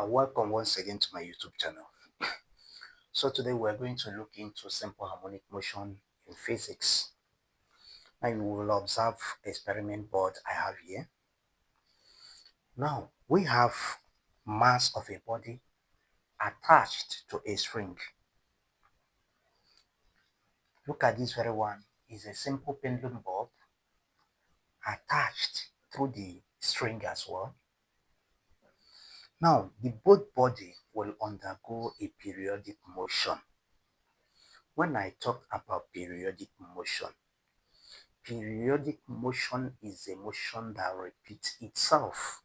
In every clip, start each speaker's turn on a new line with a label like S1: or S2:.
S1: Welcome once again to my YouTube channel. So today we're going to look into simple harmonic motion in physics. Now you will observe experiment board I have here. Now we have mass of a body attached to a string. Look at this very one. It's a simple pendulum bob attached through the string as well. Now the both body will undergo a periodic motion. When I talk about periodic motion is a motion that repeats itself.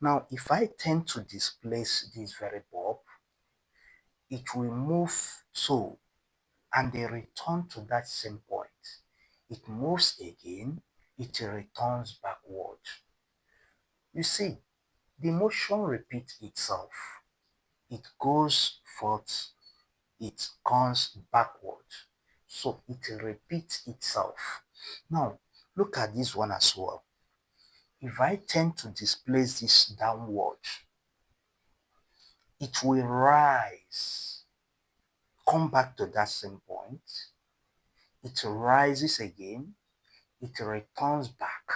S1: Now, if I tend to displace this very bulb, it will move so, and they return to that same point. It moves again, it returns backward. You see, the motion repeats itself. It goes forth, it comes backward. So it repeats itself. Now, look at this one as well. If I tend to displace this downward, it will rise, come back to that same point. It rises again, it returns back.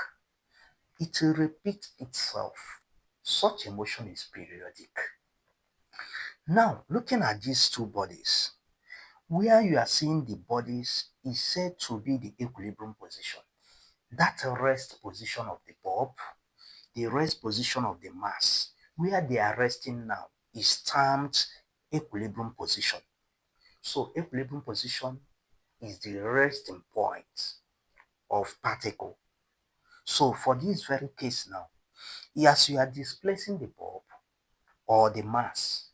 S1: It will repeat itself. Such a motion is periodic. Now, looking at these two bodies, where you are seeing the bodies is said to be the equilibrium position. That rest position of the bulb, the rest position of the mass, where they are resting now is termed equilibrium position. So equilibrium position is the resting point of particle. So for this very case now, as you are displacing the bulb or the mass,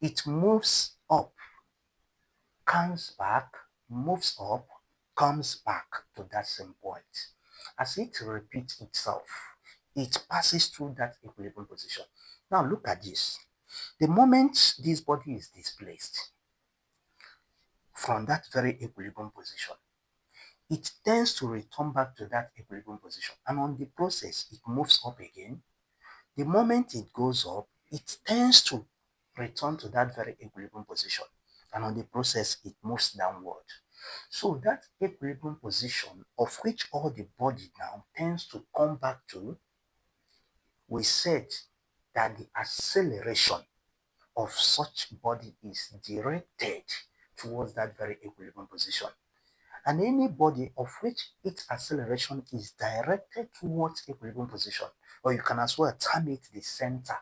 S1: it moves up, comes back, moves up, comes back to that same point. As it repeats itself, it passes through that equilibrium position. Now look at this. The moment this body is displaced from that very equilibrium position, it tends to return back to that equilibrium position. And on the process, it moves up again. The moment it goes up, it tends to return to that very equilibrium position. And on the process, it moves downward. So that equilibrium position of which all the body now tends to come back to, we said that the acceleration of such body is directed towards that very equilibrium position. And any body of which its acceleration is directed towards equilibrium position, or you can as well term it the center,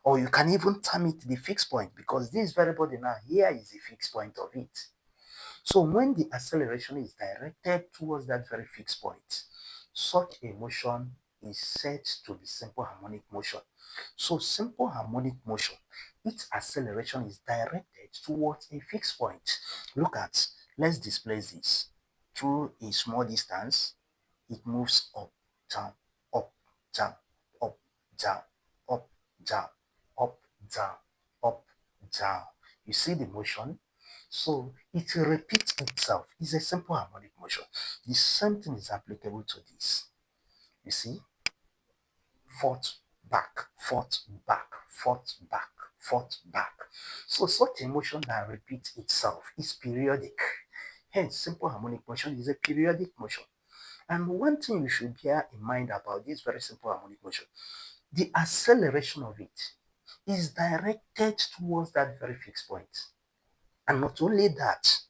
S1: or you can even term it the fixed point, because this very body now here is the fixed point of it. So when the acceleration is directed towards that very fixed point, such a motion is said to be simple harmonic motion. So simple harmonic motion, its acceleration is directed towards a fixed point. Look at, let's displace this. Through a small distance, it moves up, down, up, down, up, down, up, down, up, down, up, down. You see the motion? So it repeats itself. It's a simple harmonic motion. The same thing is applicable to this. You see? Forth, back, forth, back, forth, back, forth, back. So such a motion that repeats itself is periodic. Hence, simple harmonic motion is a periodic motion. And one thing you should bear in mind about this very simple harmonic motion, the acceleration of it is directed towards that very fixed point. And not only that,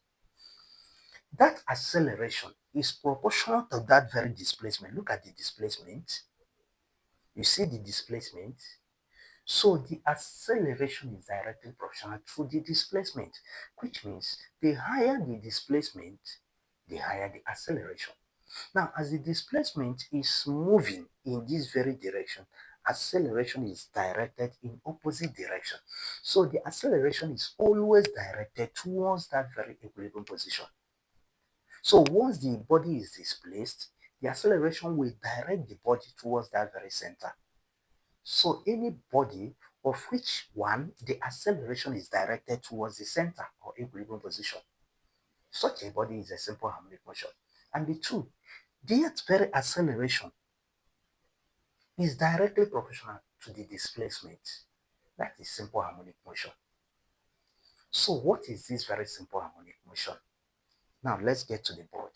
S1: that acceleration is proportional to that very displacement. Look at the displacement. You see the displacement? So the acceleration is directly proportional to the displacement, which means the higher the displacement, the higher the acceleration. Now, as the displacement is moving in this very direction, acceleration is directed in opposite direction. So the acceleration is always directed towards that very equilibrium position. So once the body is displaced, the acceleration will direct the body towards that very center. So any body of which one, the acceleration is directed towards the center or equilibrium position, such a body is a simple harmonic motion. And the two, that very acceleration is directly proportional to the displacement. That is simple harmonic motion. So what is this very simple harmonic motion? Now let's get to the board.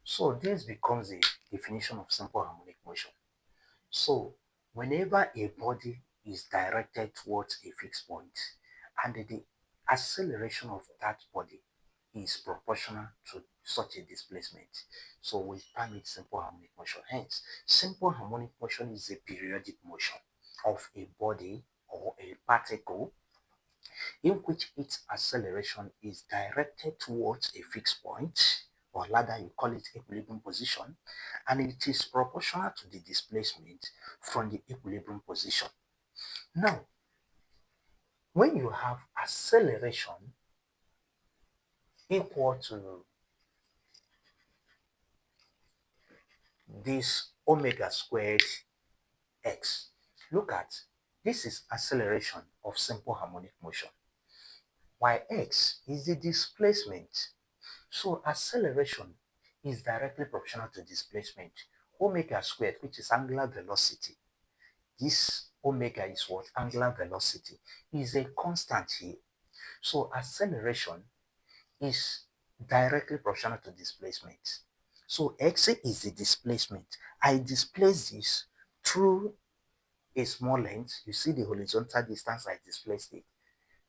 S1: So this becomes a definition of simple harmonic motion. So whenever a body is directed towards a fixed point and the acceleration of that body is proportional to such a displacement, so we term it simple harmonic motion. Hence, simple harmonic motion is a periodic motion of a body or a particle in which its acceleration is directed towards a fixed point, or rather you call it equilibrium position, and it is proportional to the displacement from the equilibrium position. Now, when you have acceleration equal to this omega squared x, look at this is acceleration of simple harmonic motion, while x is the displacement. So acceleration is directly proportional to displacement. Omega squared, which is angular velocity, this omega is what? Angular velocity, is a constant here. So acceleration is directly proportional to displacement. So x is the displacement. I displace this through a small length. You see the horizontal distance I displaced it.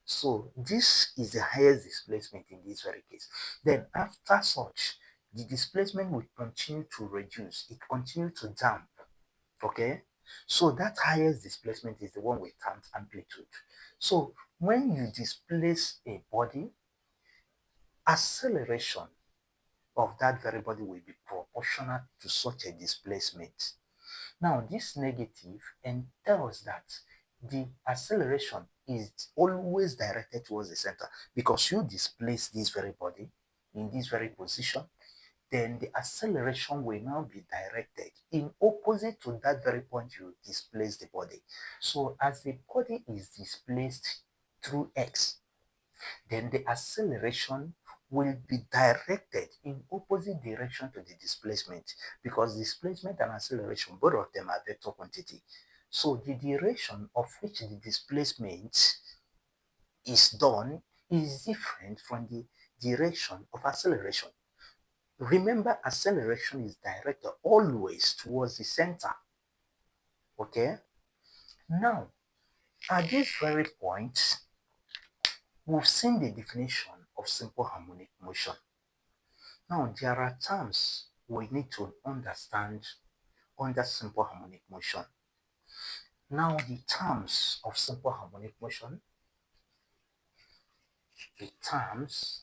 S1: So this is the highest displacement in this very case. Then after such, the displacement will continue to reduce. It continues to damp. Okay? So that highest displacement is the one we term amplitude. So when you displace a body, acceleration of that very body will be proportional to such a displacement. Now, this negative entails that the acceleration is always directed towards the center because you displace this very body in this very position, then the acceleration will now be directed in opposite to that very point you displace the body. So as the body is displaced through x, then the acceleration will be directed in opposite direction to the displacement because displacement and acceleration, both of them are vector quantity. So the direction of which the displacement is done is different from the direction of acceleration. Remember, acceleration is directed always towards the center. Okay? Now, at this very point, we've seen the definition of simple harmonic motion. Now, there are terms we need to understand under simple harmonic motion. Now, the terms of simple harmonic motion, the terms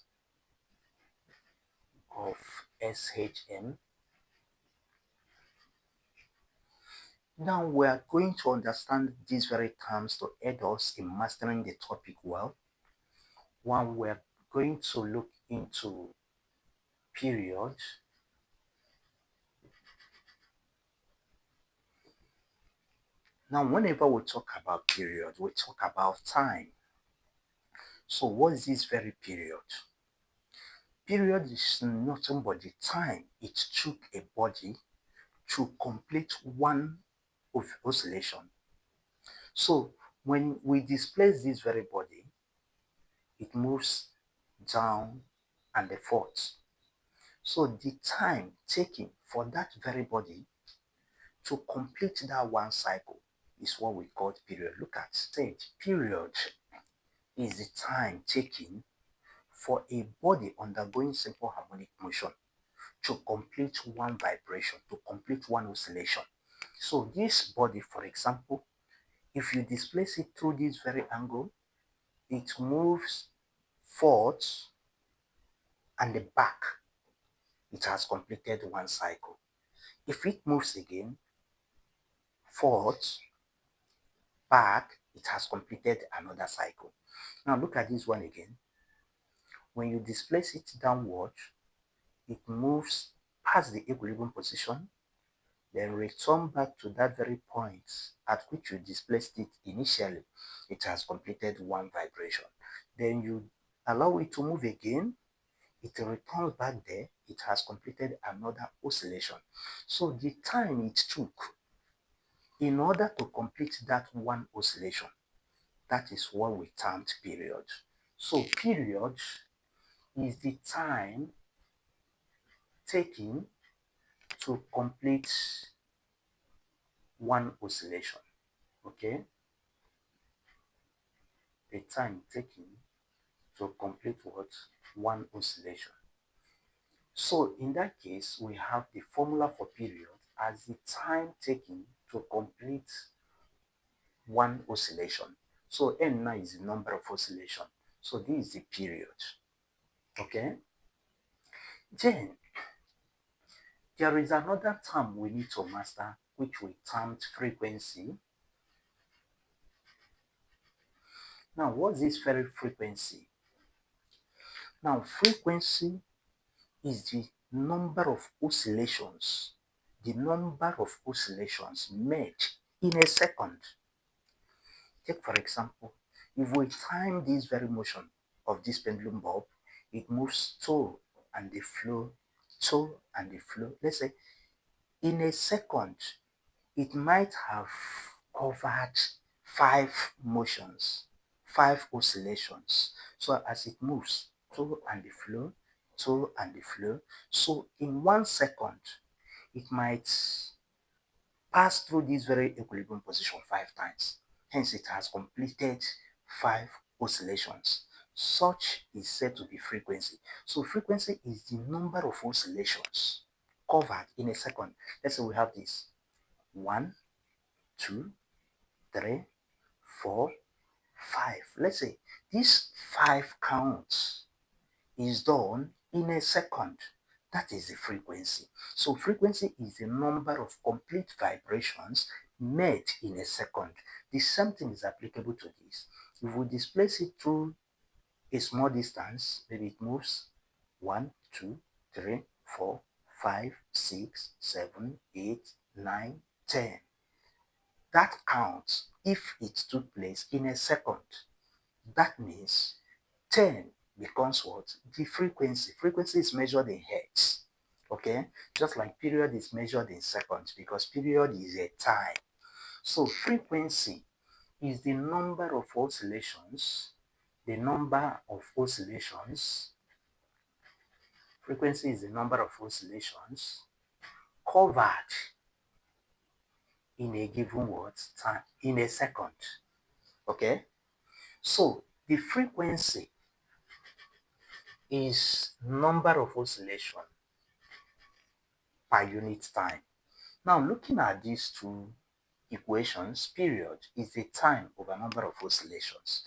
S1: of SHM. Now, we are going to understand these very terms to aid us in mastering the topic well. One, we're going to look into period Now, whenever we talk about period, we talk about time. So, what is this very period? Period is nothing but the time it took a body to complete one of oscillation. So, when we displace this very body, it moves down and forth. So, the time taken for that very body to complete that one cycle is what we call period. Look at stage. Period is the time taken for a body undergoing simple harmonic motion to complete one vibration, to complete one oscillation. So this body, for example, if you displace it through this very angle, it moves forth and the back. It has completed one cycle. If it moves again, forth, back, it has completed another cycle. Now look at this one again. When you displace it downward, it moves past the equilibrium position, then return back to that very point at which you displaced it initially. It has completed one vibration. Then you allow it to move again, it returns back there, it has completed another oscillation. So the time it took in order to complete that one oscillation, that is what we termed period. So period is the time taken to complete one oscillation. Okay, the time taken to complete what? One oscillation. So in that case, we have the formula for period as the time taken to complete one oscillation. So n now is the number of oscillation. So this is the period. Okay. Then there is another term we need to master, which we termed frequency. Now, what's this very frequency? Now, frequency is the number of oscillations made in a second. Take for example, if we time this very motion of this pendulum bulb, it moves to and the flow, to and the flow. Let's say in a second, it might have covered 5 motions, 5 oscillations. So as it moves to and the flow, to and the flow. So in 1 second, it might pass through this very equilibrium position 5 times. Hence, it has completed 5 oscillations. Such is said to be frequency. So frequency is the number of oscillations covered in a second. Let's say we have this 1, 2, 3, 4, 5. Let's say these 5 counts is done in a second. That is the frequency. So frequency is the number of complete vibrations made in a second. The same thing is applicable to this. If we displace it through a small distance, maybe it moves 1, 2, 3, 4, 5, 6, 7, 8, 9, 10. That counts if it took place in a second. That means 10 becomes what? The frequency. Frequency is measured in hertz. Okay? Just like period is measured in seconds because period is a time. So frequency is the number of oscillations. The number of oscillations. Frequency is the number of oscillations covered in a given what? Time. In a second. Okay? So the frequency is number of oscillation per unit time. Now looking at these two equations, period is the time over number of oscillations,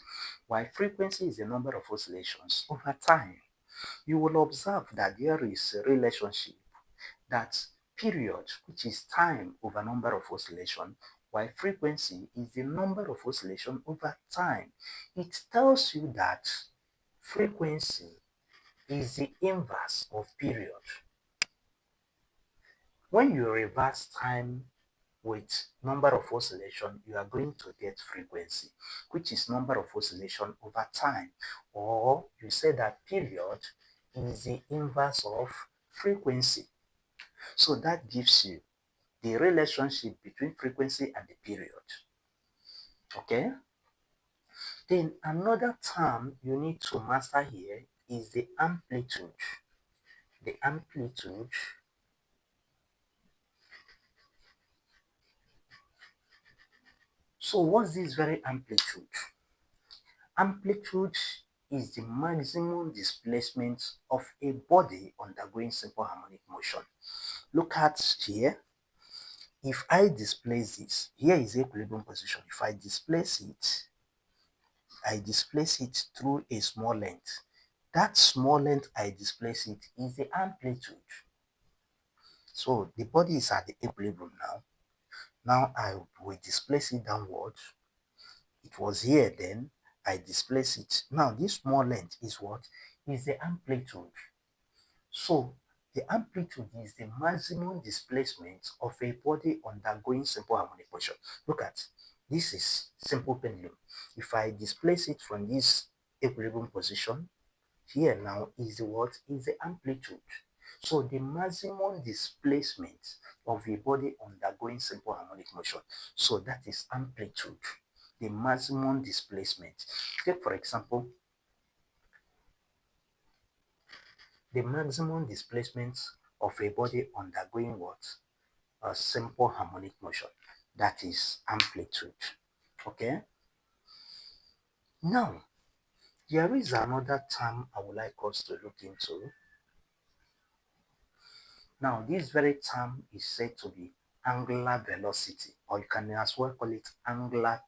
S1: while frequency is the number of oscillations over time. You will observe that there is a relationship that period, which is time over number of oscillation, while frequency is the number of oscillation over time. It tells you that frequency is the inverse of period. When you reverse time with number of oscillation, you are going to get frequency, which is number of oscillation over time. Or you say that period is the inverse of frequency. So that gives you the relationship between frequency and the period. Okay? Then another term you need to master here is the amplitude. The amplitude So what's this very amplitude? Amplitude is the maximum displacement of a body undergoing simple harmonic motion. Look at here. If I displace this, here is equilibrium position. If I displace it through a small length. That small length I displace it is the amplitude. So the body is at the equilibrium now. Now I will displace it downwards. It was here then, I displace it. Now this small length is what? Is the amplitude. So the amplitude is the maximum displacement of a body undergoing simple harmonic motion. Look at, this is simple pendulum. If I displace it from this equilibrium position, here now is the what? Is the amplitude. So the maximum displacement of a body undergoing simple harmonic motion. So that is amplitude, the maximum displacement. Take for example, the maximum displacement of a body undergoing what? A simple harmonic motion. That is amplitude. Okay? Now, there is another term I would like us to look into. Now, this very term is said to be angular velocity, or you can as well call it angular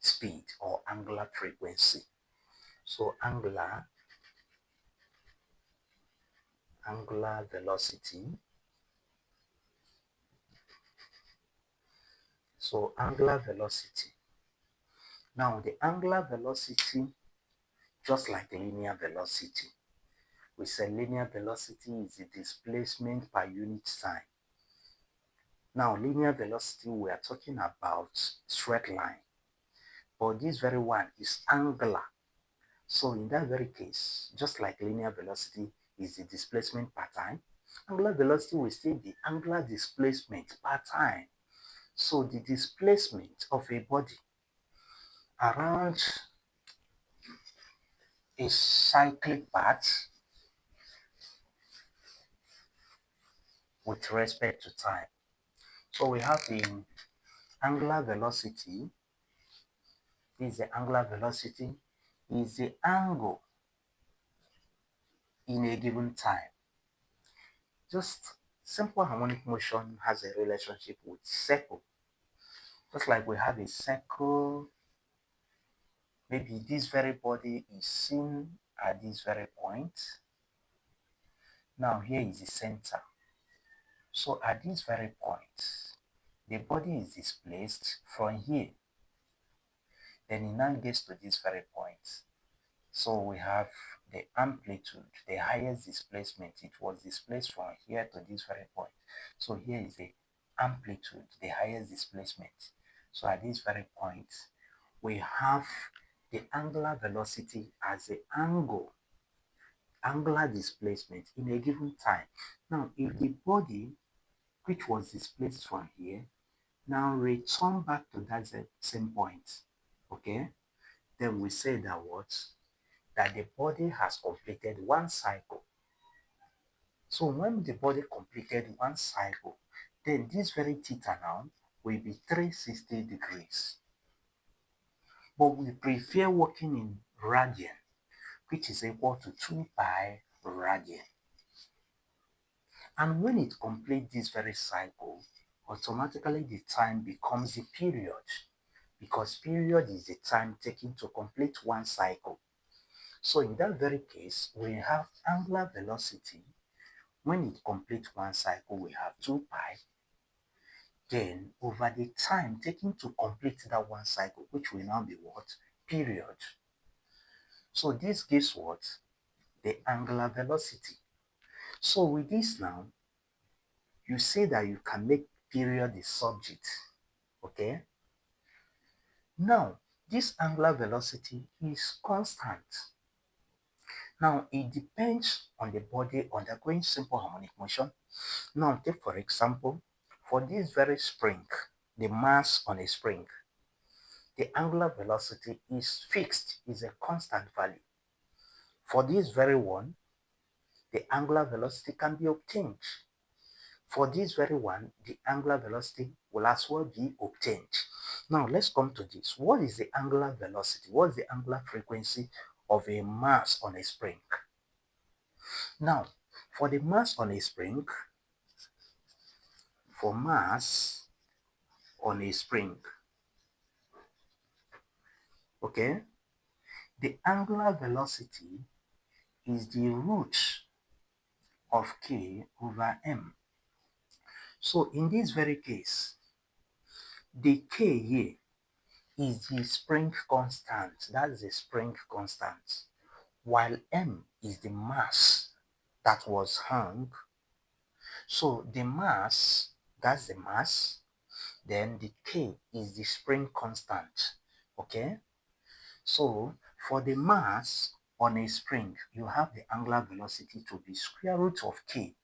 S1: speed or angular frequency. So, angular velocity. So, angular velocity. Now, the angular velocity, just like linear velocity, we say linear velocity is the displacement per unit time. Now, linear velocity, we are talking about straight line, but this very one is angular. So in that very case, just like linear velocity is the displacement per time, angular velocity will still be angular displacement per time. So the displacement of a body around a cyclic path with respect to time. So we have the angular velocity. This is the angular velocity, is the angle in a given time. Just simple harmonic motion has a relationship with circle. Just like we have a circle, maybe this very body is seen at this very point. Now here is the center. So at this very point, the body is displaced from here. Then it now gets to this very point. So we have the amplitude, the highest displacement. It was displaced from here to this very point. So here is the amplitude, the highest displacement. So at this very point, we have the angular velocity as the angular displacement in a given time. Now, if the body, which was displaced from here, now return back to that same point, okay, then we say that what? That the body has completed one cycle. So when the body completed one cycle, then this very theta now will be 360 degrees. But we prefer working in radian, which is equal to 2 pi radian. And when it completes this very cycle, automatically the time becomes the period, because period is the time taken to complete one cycle. So in that very case, we have angular velocity. When it completes one cycle, we have 2 pi. Then over the time taken to complete that one cycle, which will now be what? Period. So this gives what? the angular velocity. So with this now, you say that you can make period the subject, okay? Now, this angular velocity is constant. Now, it depends on the body undergoing simple harmonic motion. Now, take for example, for this very spring, the mass on a spring, the angular velocity is fixed, is a constant value. For this very one, the angular velocity can be obtained. For this very one, the angular velocity will as well be obtained. Now, let's come to this. What is the angular velocity? What is the angular frequency of a mass on a spring? Now, for the mass on a spring, for mass on a spring, okay, the angular velocity is the root of k over m. So in this very case, the k here is the spring constant. That's the spring constant. While m is the mass that was hung. So the mass, that's the mass. Then the k is the spring constant. Okay? So for the mass on a spring, you have the angular velocity to be square root of k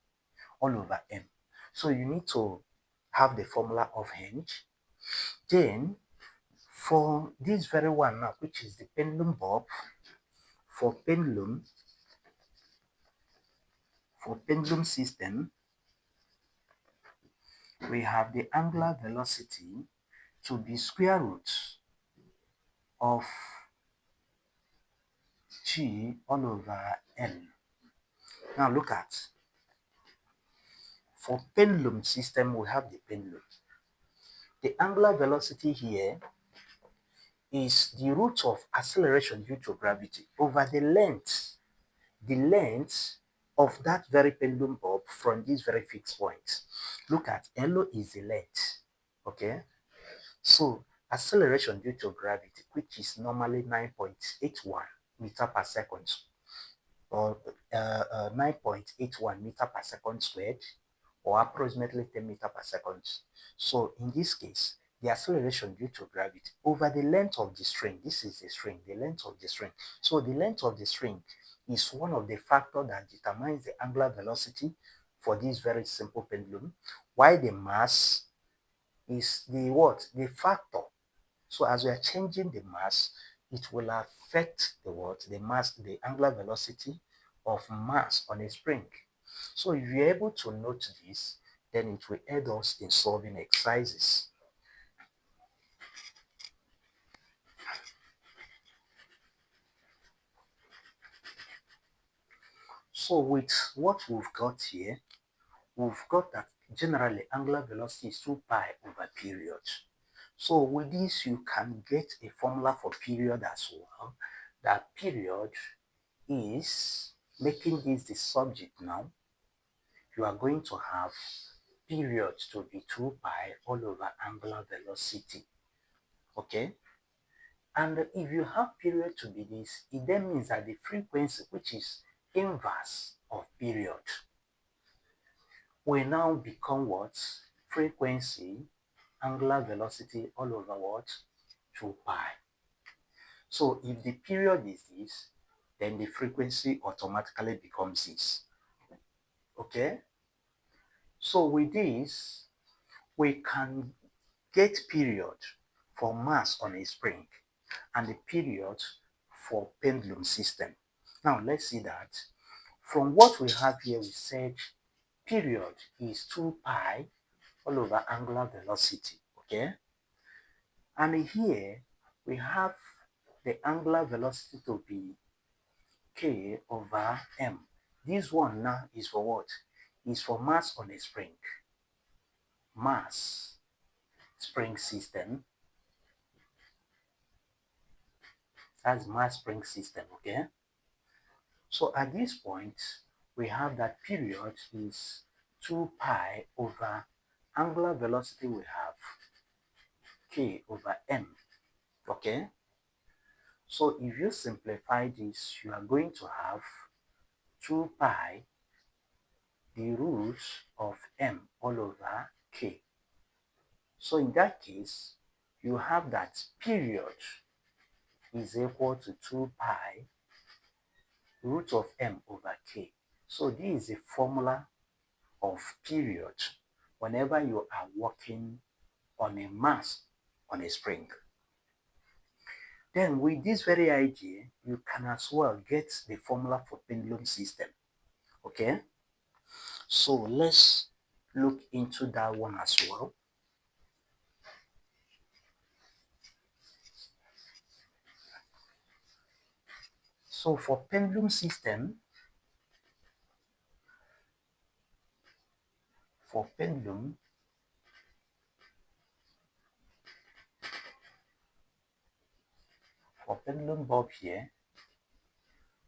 S1: all over m. So you need to have the formula of Hench. Then for this very one now, which is the pendulum bob, for pendulum system, we have the angular velocity to be square root of g all over l. Now look at, for pendulum system, we have the pendulum. The angular velocity here is the root of acceleration due to gravity over the length of that very pendulum bob from this very fixed point. Look at LO is the length, okay? So acceleration due to gravity, which is normally 9.81 meter per second, or 9.81 meter per second squared, or approximately 10 meter per second. So in this case, the acceleration due to gravity over the length of the string, this is the string, the length of the string. So the length of the string is one of the factors that determines the angular velocity for this very simple pendulum, while the mass is the what? The factor. So as we are changing the mass, it will affect the what? The mass, the angular velocity of mass on a spring. So if you're able to note this, then it will aid us in solving exercises. So with what we've got here, we've got that generally angular velocity is 2 pi over period. So with this, you can get a formula for period as well. That period is, making this the subject now, you are going to have period to be 2 pi all over angular velocity. Okay? And if you have period to be this, it then means that the frequency, which is inverse of period, will now become what? Frequency, angular velocity all over what? 2 pi. So if the period is this, then the frequency automatically becomes this. Okay? So with this, we can get period for mass on a spring and the period for pendulum system. Now let's see that. From what we have here, we said period is 2 pi all over angular velocity, okay? And here we have the angular velocity to be k over m. This one now is for what? Is for mass on a spring. Mass spring system. That's mass spring system, okay? So at this point, we have that period is 2 pi over angular velocity, we have k over m, okay? So if you simplify this, you are going to have 2 pi the root of m all over k. So in that case, you have that period is equal to 2 pi root of m over k. So this is the formula of period whenever you are working on a mass on a spring. Then with this very idea, you can as well get the formula for pendulum system. Okay? So let's look into that one as well. So for pendulum system, for pendulum bulb here,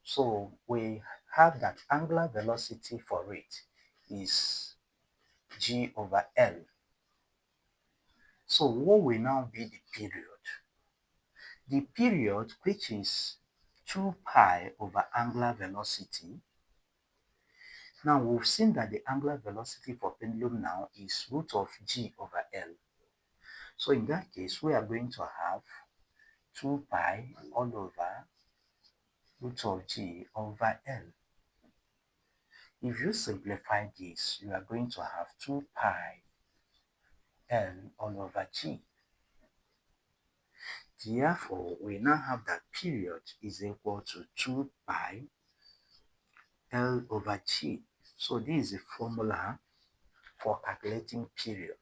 S1: so we have that angular velocity for it is g over L. So what will now be the period? The period, which is 2 pi over angular velocity. Now we've seen that the angular velocity for pendulum now is root of g over L. So in that case, we are going to have 2 pi all over root of g over L. If you simplify this, you are going to have 2 pi L all over g. Therefore, we now have that period is equal to 2 pi L over g. So this is the formula for calculating period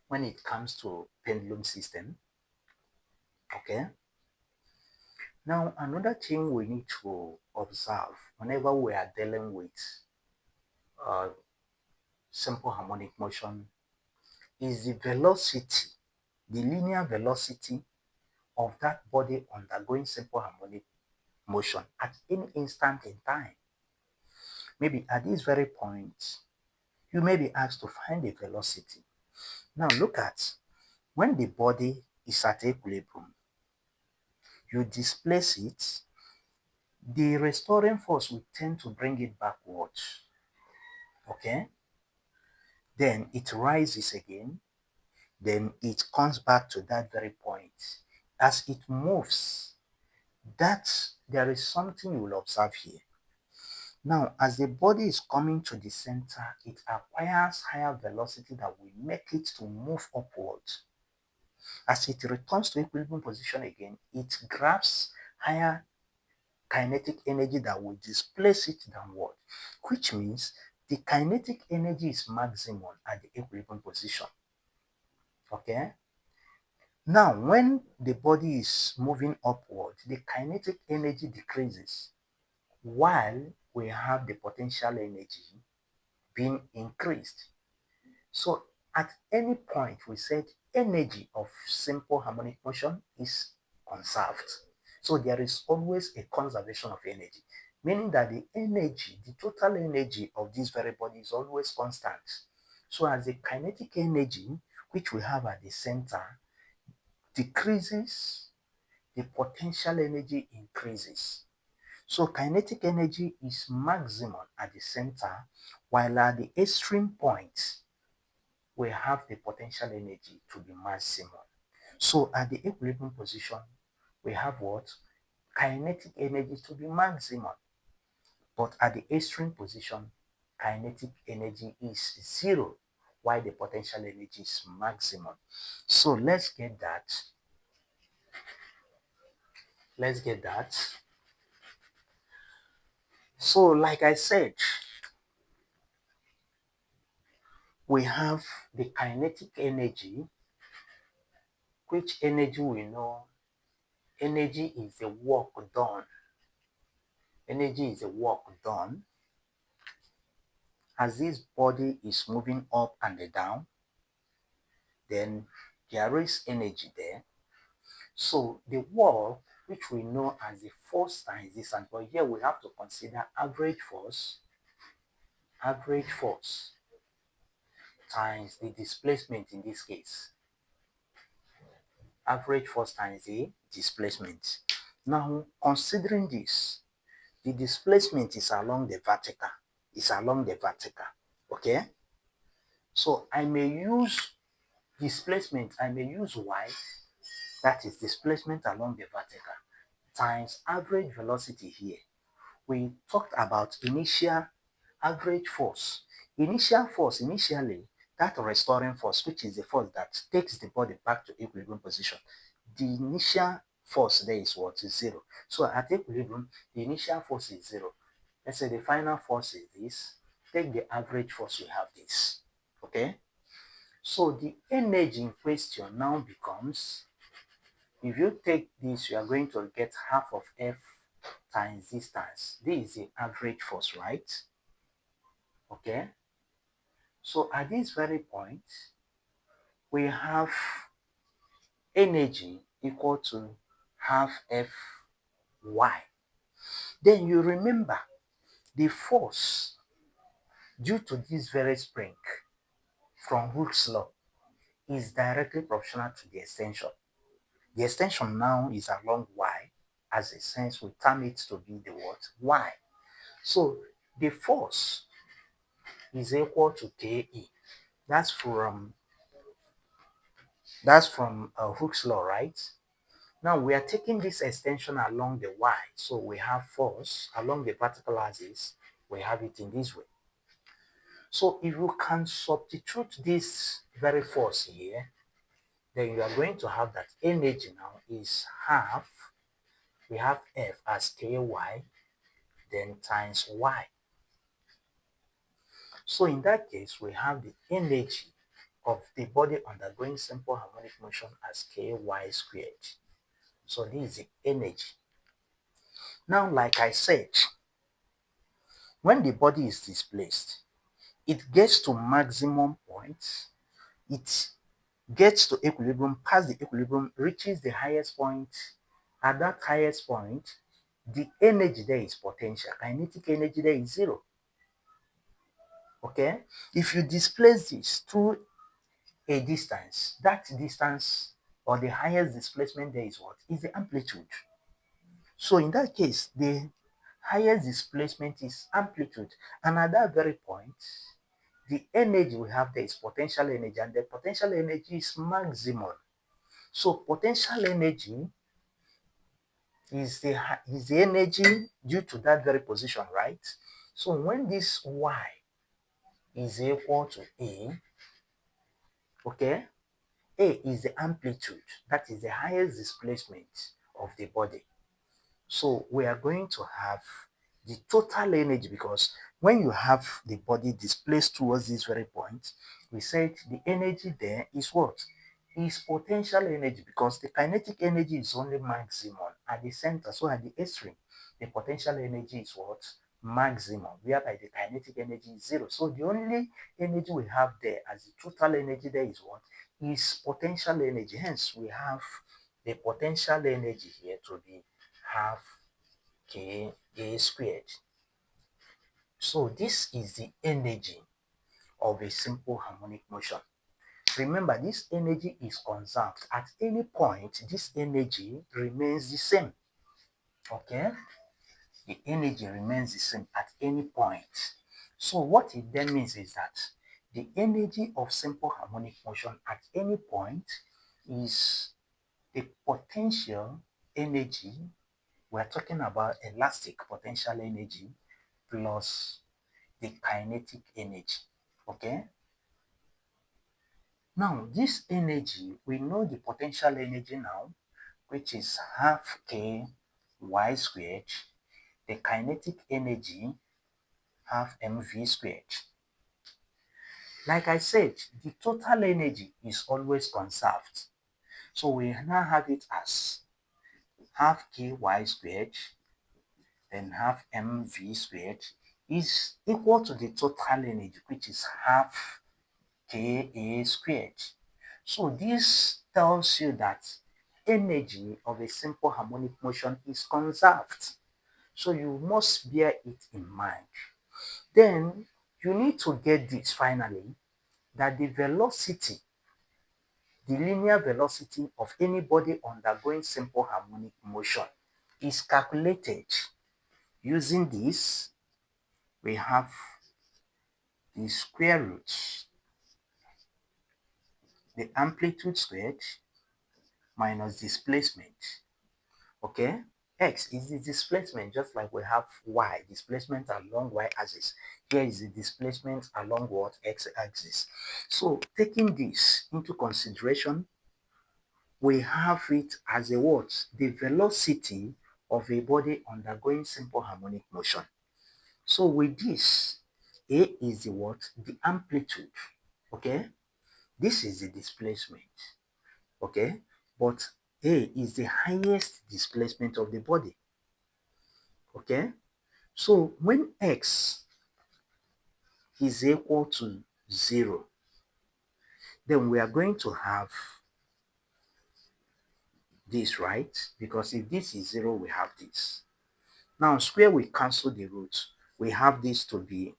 S1: when it comes to pendulum system. Okay. Now, another thing we need to observe whenever we are dealing with simple harmonic motion is the velocity, the linear velocity of that body undergoing simple harmonic motion at any instant in time. Maybe at this very point, you may be asked to find the velocity. Now look at when the body is at equilibrium, you displace it, the restoring force will tend to bring it backwards. Okay? Then it rises again, then it comes back to that very point. As it moves, there is something you will observe here. Now, as the body is coming to the center, it acquires higher velocity that will make it to move upwards. As it returns to equilibrium position again, it grabs higher kinetic energy that will displace it downward, which means the kinetic energy is maximum at the equilibrium position. Okay? Now, when the body is moving upward, the kinetic energy decreases while we have the potential energy being increased. So at any point, we said energy of simple harmonic motion is conserved. So there is always a conservation of energy, meaning that the energy, the total energy of this very body is always constant. So as the kinetic energy, which we have at the center, decreases, the potential energy increases. So kinetic energy is maximum at the center, while at the extreme point, we have the potential energy to be maximum. So at the equilibrium position, we have what? Kinetic energy to be maximum. But at the extreme position, kinetic energy is zero, while the potential energy is maximum. So let's get that. Let's get that. So like I said, we have the kinetic energy, which energy we know. Energy is the work done. Energy is the work done as this body is moving up and down. Then there is energy there. So the work, which we know as the force times distance, but here we have to consider average force times the displacement in this case. Average force times the displacement. Now, considering this, the displacement is along the vertical. It's along the vertical. Okay? So I may use displacement, I may use y, that is displacement along the vertical, times average velocity here. We talked about initial average force. Initial force, initially, that restoring force, which is the force that takes the body back to equilibrium position. The initial force there is what? Is zero. So at equilibrium, the initial force is zero. Let's say the final force is this. Take the average force, we have this. Okay? So the energy in question now becomes, if you take this, you are going to get half of F times distance. This is the average force, right? Okay. So at this very point, we have energy equal to half Fy. Then you remember the force due to this very spring from Hooke's law is directly proportional to the extension. The extension now is along Y, as a sense we term it to be the what? Y. So the force is equal to Ke. That's from Hooke's law, right? Now we are taking this extension along the Y, so we have force along the vertical axis. We have it in this way. So if you can substitute this very force here, then you are going to have that energy now is half. We have F as Ky, then times Y. So in that case, we have the energy of the body undergoing simple harmonic motion as Ky squared. So this is the energy. Now, like I said, when the body is displaced, it gets to maximum point, it gets to equilibrium, past the equilibrium, reaches the highest point. At that highest point, the energy there is potential. Kinetic energy there is zero. Okay? If you displace this through a distance, that distance or the highest displacement there is what? Is the amplitude. So in that case, the highest displacement is amplitude. And at that very point, the energy we have there is potential energy, and the potential energy is maximum. So potential energy is the energy due to that very position, right? So when this Y is equal to A, okay, A is the amplitude, that is the highest displacement of the body. So we are going to have the total energy, because when you have the body displaced towards this very point, we said the energy there is what? Is potential energy, because the kinetic energy is only maximum at the center. So at the extreme, the potential energy is what? Maximum, whereby the kinetic energy is zero. So the only energy we have there as the total energy there is what? Is potential energy. Hence, we have the potential energy here to be half Ka squared. So this is the energy of a simple harmonic motion. Remember, this energy is conserved. At any point, this energy remains the same. Okay? The energy remains the same at any point. So what it then means is that the energy of simple harmonic motion at any point is the potential energy. We're talking about elastic potential energy plus the kinetic energy. Okay? Now, this energy, we know the potential energy now, which is half K y squared, the kinetic energy, half mv squared. Like I said, the total energy is always conserved. So we now have it as half Ky squared, then half mv squared is equal to the total energy, which is half Ka squared. So this tells you that energy of a simple harmonic motion is conserved. So you must bear it in mind. Then you need to get this finally, that the velocity, the linear velocity of any body undergoing simple harmonic motion is calculated Using this, we have the square root, the amplitude squared minus displacement. Okay, x is the displacement, just like we have y, displacement along y axis. Here is the displacement along what? X axis. So taking this into consideration, we have it as a what? The velocity of a body undergoing simple harmonic motion. So with this, A is the what? The amplitude. Okay, this is the displacement. Okay, but A is the highest displacement of the body. Okay, so when x is equal to 0, then we are going to have this, right? Because if this is 0, we have this. Now, square we cancel the root. We have this to be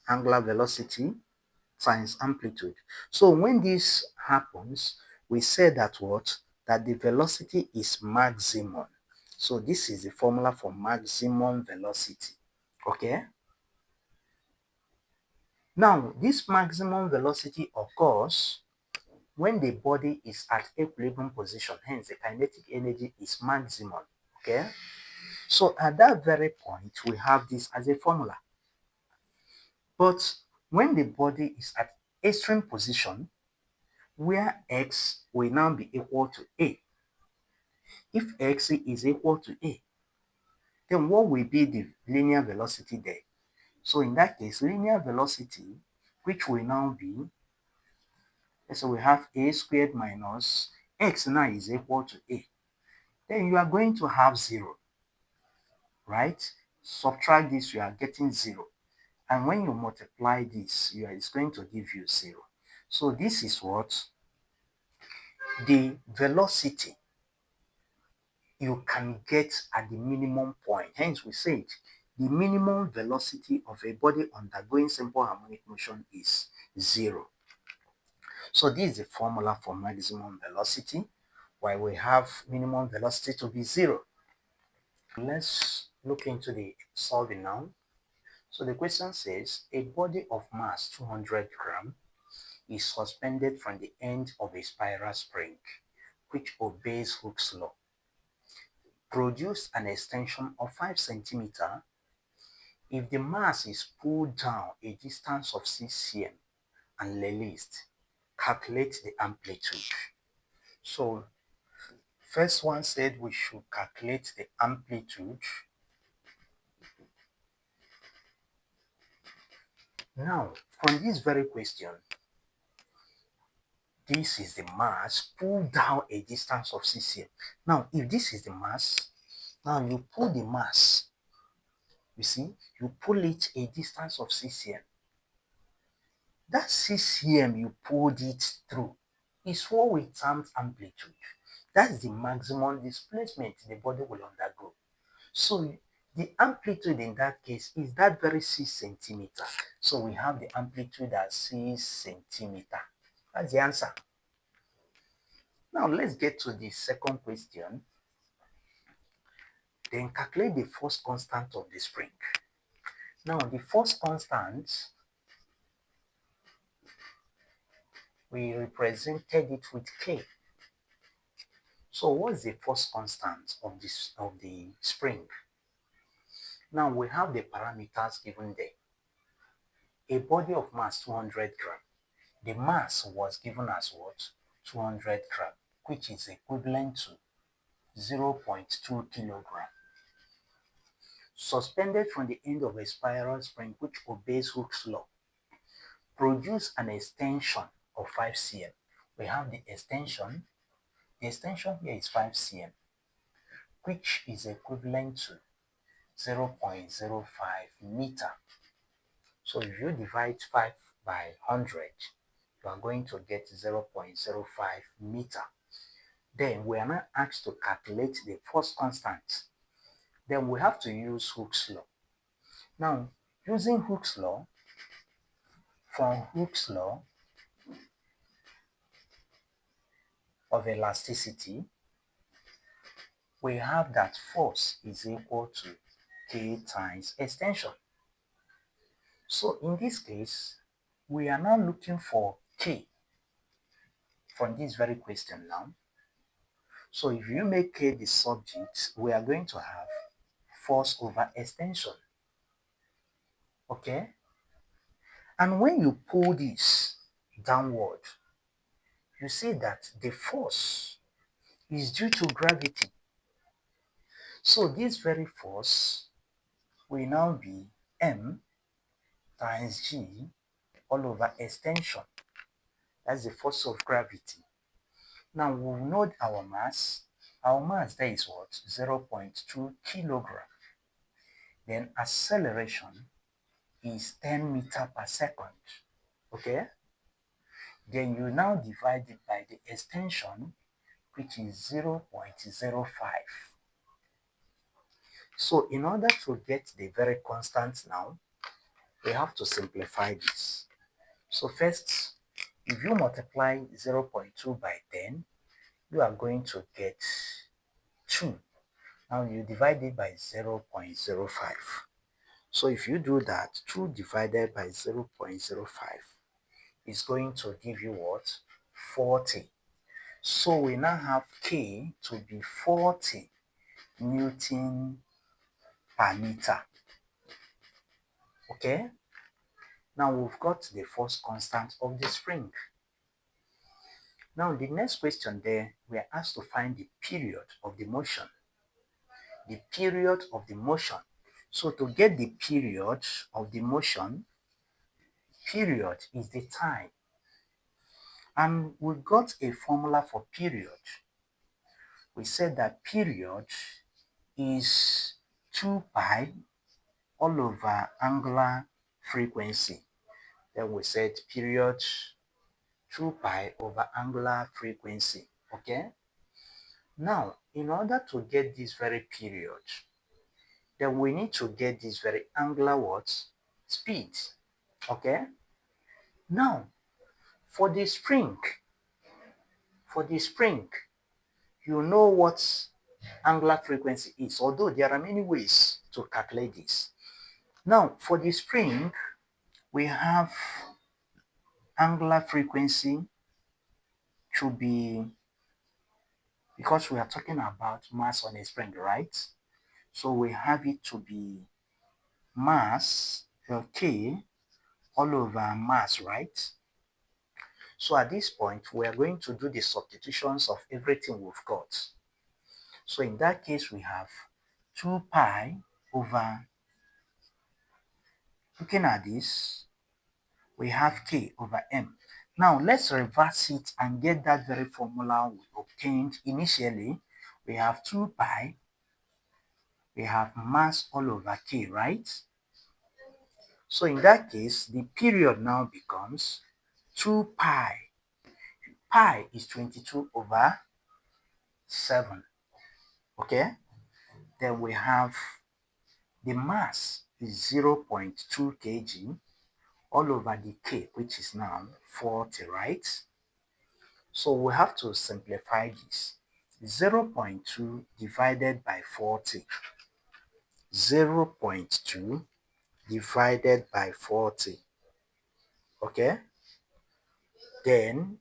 S1: angular velocity times amplitude. So when this happens, we say that what? That the velocity is maximum. So this is the formula for maximum velocity. Okay? Now, this maximum velocity occurs when the body is at equilibrium position, hence the kinetic energy is maximum. Okay? So at that very point, we have this as a formula. But when the body is at extreme position, where x will now be equal to a. If x is equal to a, then what will be the linear velocity there? So in that case, linear velocity, which will now be, so we have a squared minus x now is equal to a. Then you are going to have 0, right? Subtract this, you are getting 0. And when you multiply this, it's going to give you 0. So this is what? The velocity you can get at the minimum point. Hence, we said the minimum velocity of a body undergoing simple harmonic motion is 0. So this is the formula for maximum velocity, why we have minimum velocity to be 0. Let's look into the solving now. So the question says, a body of mass 200 grams is suspended from the end of a spiral spring, which obeys Hooke's law. Produce an extension of 5 centimeters if the mass is pulled down a distance of 6 cm and released. Calculate the amplitude. So first one said we should calculate the amplitude. Now, from this very question, this is the mass pulled down a distance of 6 cm. Now, if this is the mass, now you pull the mass, you see, you pull it a distance of 6 cm. That 6 cm you pulled it through is what we termed amplitude. That's the maximum displacement the body will undergo. So the amplitude in that case is that very 6 centimeter. So we have the amplitude as 6 centimeter. That's the answer. Now let's get to the second question. Then calculate the force constant of the spring. Now the force constant, we represented it with K. So what's the force constant of the spring? Now we have the parameters given there. A body of mass 200 grams. The mass was given as what? 200 grams, which is equivalent to 0.2 kilogram. Suspended from the end of a spiral spring which obeys Hooke's law. Produce an extension of 5 cm. We have the extension. The extension here is 5 cm, which is equivalent to 0.05 meter. So if you divide 5 by 100, you are going to get 0.05 meter. Then we are now asked to calculate the force constant. Then we have to use Hooke's law. Now, using Hooke's law, from Hooke's law of elasticity, we have that force is equal to k times extension. So in this case, we are now looking for k from this very question now. So if you make k the subject, we are going to have force over extension. Okay? And when you pull this downward, you see that the force is due to gravity. So this very force will now be m times g all over extension. That's the force of gravity. Now we know our mass. Our mass there is what? 0.2 kilogram. Then acceleration is 10 meters per second. Okay? Then you now divide it by the extension, which is 0.05. So in order to get the very constant now, we have to simplify this. So first, if you multiply 0.2 by 10, you are going to get 2. Now you divide it by 0.05. So if you do that, 2 divided by 0.05 is going to give you what? 40. So we now have K to be 40 Newton per meter. Okay? Now we've got the force constant of the spring. Now the next question there, we are asked to find the period of the motion. The period of the motion. So to get the period of the motion, period is the time. And we got a formula for period. We said that period is 2 pi all over angular frequency. Then we said period 2 pi over angular frequency. Okay? Now, in order to get this very period, then we need to get this very angular what? Speed. Okay? Now, for the spring, you know what angular frequency is, although there are many ways to calculate this. Now, for the spring, we have angular frequency to be, because we are talking about mass on a spring, right? So we have it to be mass, K, all over mass, right? So at this point, we are going to do the substitutions of everything we've got. So in that case, we have 2 pi over, looking at this, we have K over M. Now let's reverse it and get that very formula we obtained initially. We have 2 pi, we have mass all over K, right? So in that case, the period now becomes 2 pi. Pi is 22 over 7. Okay? Then we have the mass is 0.2 kg all over the K, which is now 40, right? So we have to simplify this. 0.2 divided by 40. 0.2 divided by 40. Okay? Then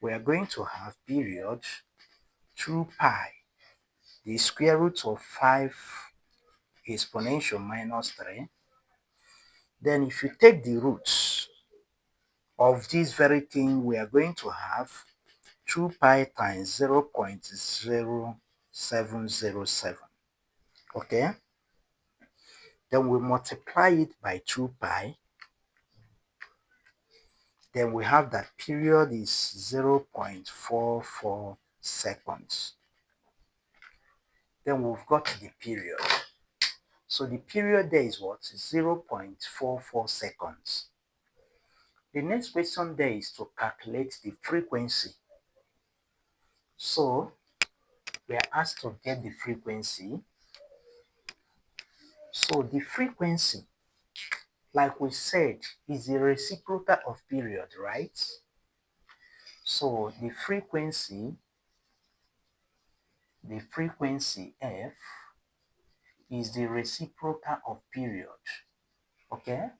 S1: we are going to have period 2 pi. The square root of 5 exponential minus 3. Then if you take the roots of this very thing, we are going to have 2 pi times 0.0707. Okay? Then we multiply it by 2 pi. Then we have that period is 0.44 seconds. Then we've got the period. So the period there is what? 0.44 seconds. The next question there is to calculate the frequency. So we are asked to get the frequency. So the frequency, like we said, is the reciprocal of period, right? So the frequency F is the reciprocal of period. Okay?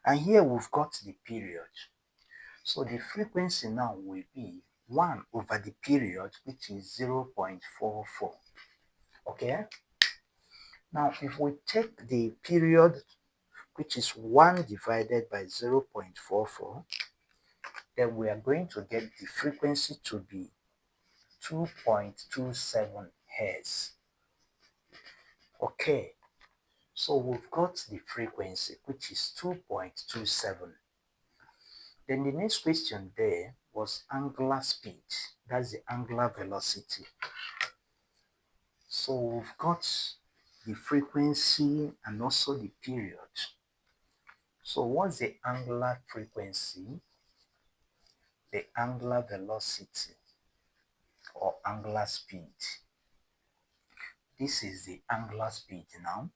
S1: And here we've got the period. So the frequency now will be 1 over the period, which is 0.44. Okay? Now, if we take the period, which is 1 divided by 0.44, then we are going to get the frequency to be 2.27 Hz. Okay, so we've got the frequency, which is 2.27. Then the next question there was angular speed. That's the angular velocity. So we've got the frequency and also the period. So what's the angular frequency, the angular velocity, or angular speed? This is the angular speed now.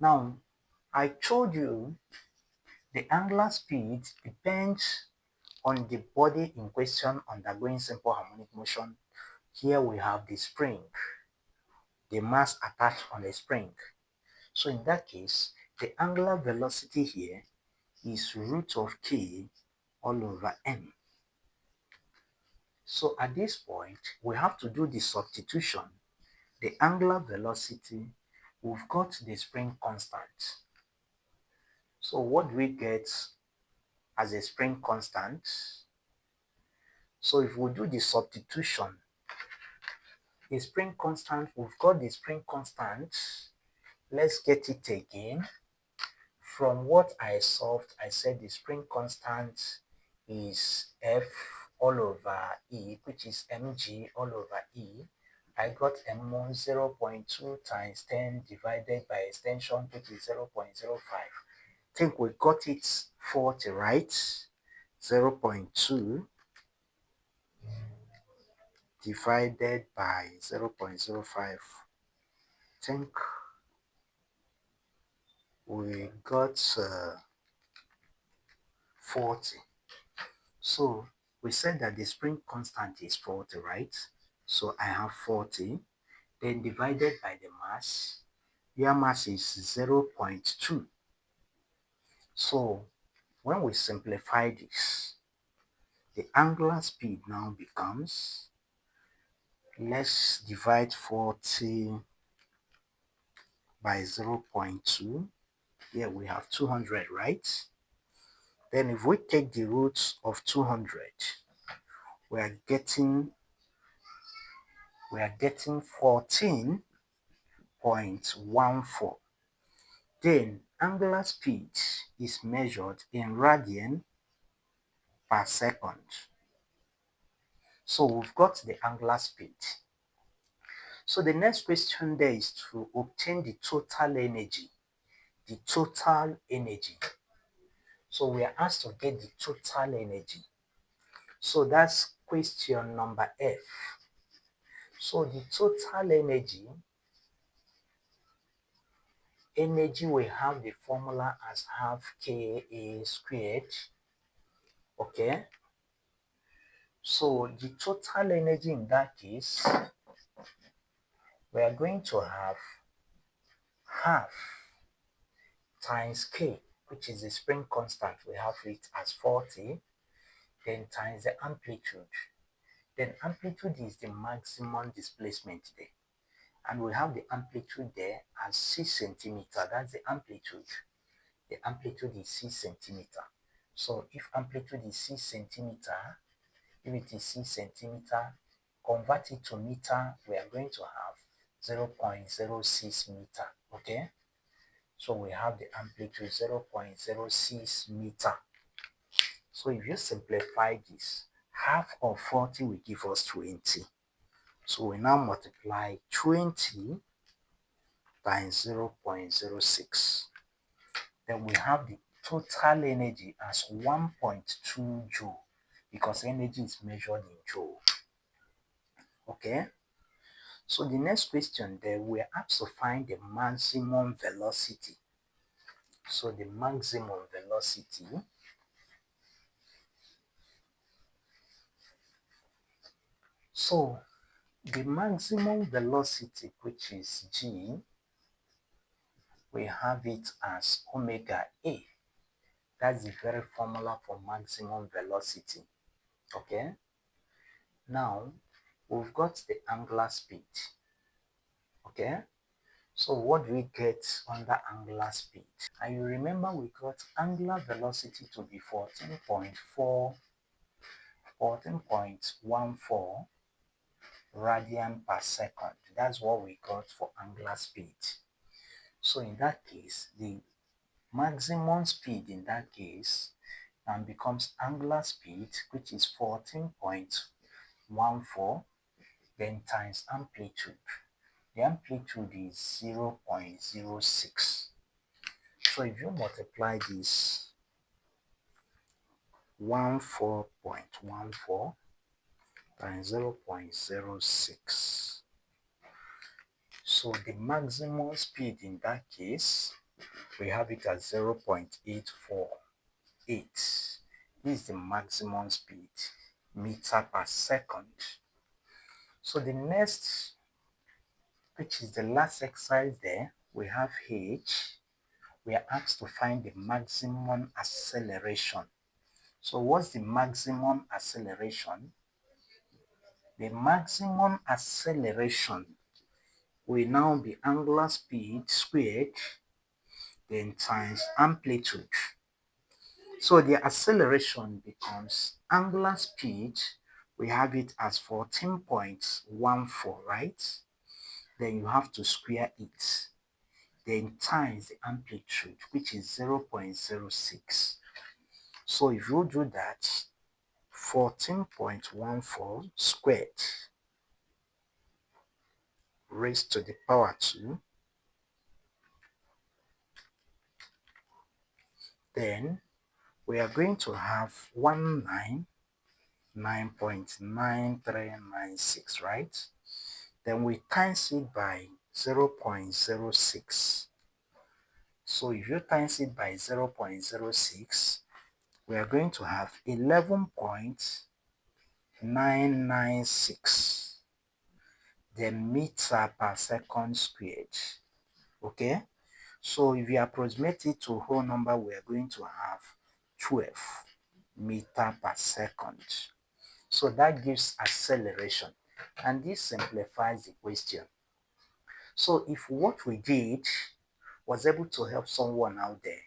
S1: Now, I told you the angular speed depends on the body in question undergoing simple harmonic motion. Here we have the spring, the mass attached on the spring. So in that case, the angular velocity here is root of k all over m. So at this point, we have to do the substitution. The angular velocity, we've got the spring constant. So what do we get as a spring constant? So if we do the substitution, the spring constant, we've got the spring constant. Let's get it again. From what I solved, I said the spring constant is F all over E, which is mg all over E. I got m1 0.2 times 10 divided by extension, which is 0.05. I think we got it 40, right? 0.2 divided by 0.05. I think we got 40. So we said that the spring constant is 40, right? So I have 40, then divided by the mass. Your mass is 0.2. So when we simplify this, the angular speed now becomes, let's divide 40 by 0.2. Here we have 200, right? Then if we take the roots of 200, we are getting 14.14. Then angular speed is measured in radian per second. So we've got the angular speed. So the next question there is to obtain the total energy. The total energy. So we are asked to get the total energy. So that's question number F. So the total energy we have the formula as half Ka squared. Okay. So the total energy in that case, we are going to have half times K, which is the spring constant. We have it as 40, then times the amplitude. Then amplitude is the maximum displacement there. And we have the amplitude there as 6 centimeter. That's the amplitude. The amplitude is 6 centimeter. So if amplitude is 6 centimeter, if it is 6 centimeter, convert it to meter, we are going to have 0.06 meter. Okay? So we have the amplitude 0.06 meter. So if you simplify this, half of 40 will give us 20. So we now multiply 20 times 0.06. Then we have the total energy as 1.2 joule, because energy is measured in joule. Okay? So the next question there, we are asked to find the maximum velocity. So the maximum velocity, so The maximum velocity, which is g, we have it as omega a. That's the very formula for maximum velocity. Okay? Now, we've got the angular speed. Okay? So what do we get under angular speed? And you remember we got angular velocity to be 14.14 radian per second. That's what we got for angular speed. So in that case, the maximum speed in that case becomes angular speed, which is 14.14, then times amplitude. The amplitude is 0.06. So if you multiply this 14.14 times 0.06, so the maximum speed in that case, we have it as 0.848. This is the maximum speed, meter per second. So the next, which is the last exercise there, we have H. We are asked to find the maximum acceleration. So what's the maximum acceleration? The maximum acceleration will now be angular speed squared, then times amplitude. So the acceleration becomes angular speed, we have it as 14.14, right? Then you have to square it, then times the amplitude, which is 0.06. So if you do that, 14.14 squared raised to the power 2, then we are going to have 199.9396, right? Then we times it by 0.06. So if you times it by 0.06, we are going to have 11.996, the meter per second squared. Okay? So if you approximate it to a whole number, we are going to have 12 meter per second. So that gives acceleration. And this simplifies the question. So if what we did was able to help someone out there,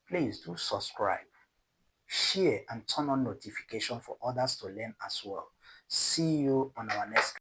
S1: please do subscribe, share, and turn on notification for others to learn as well. See you on our next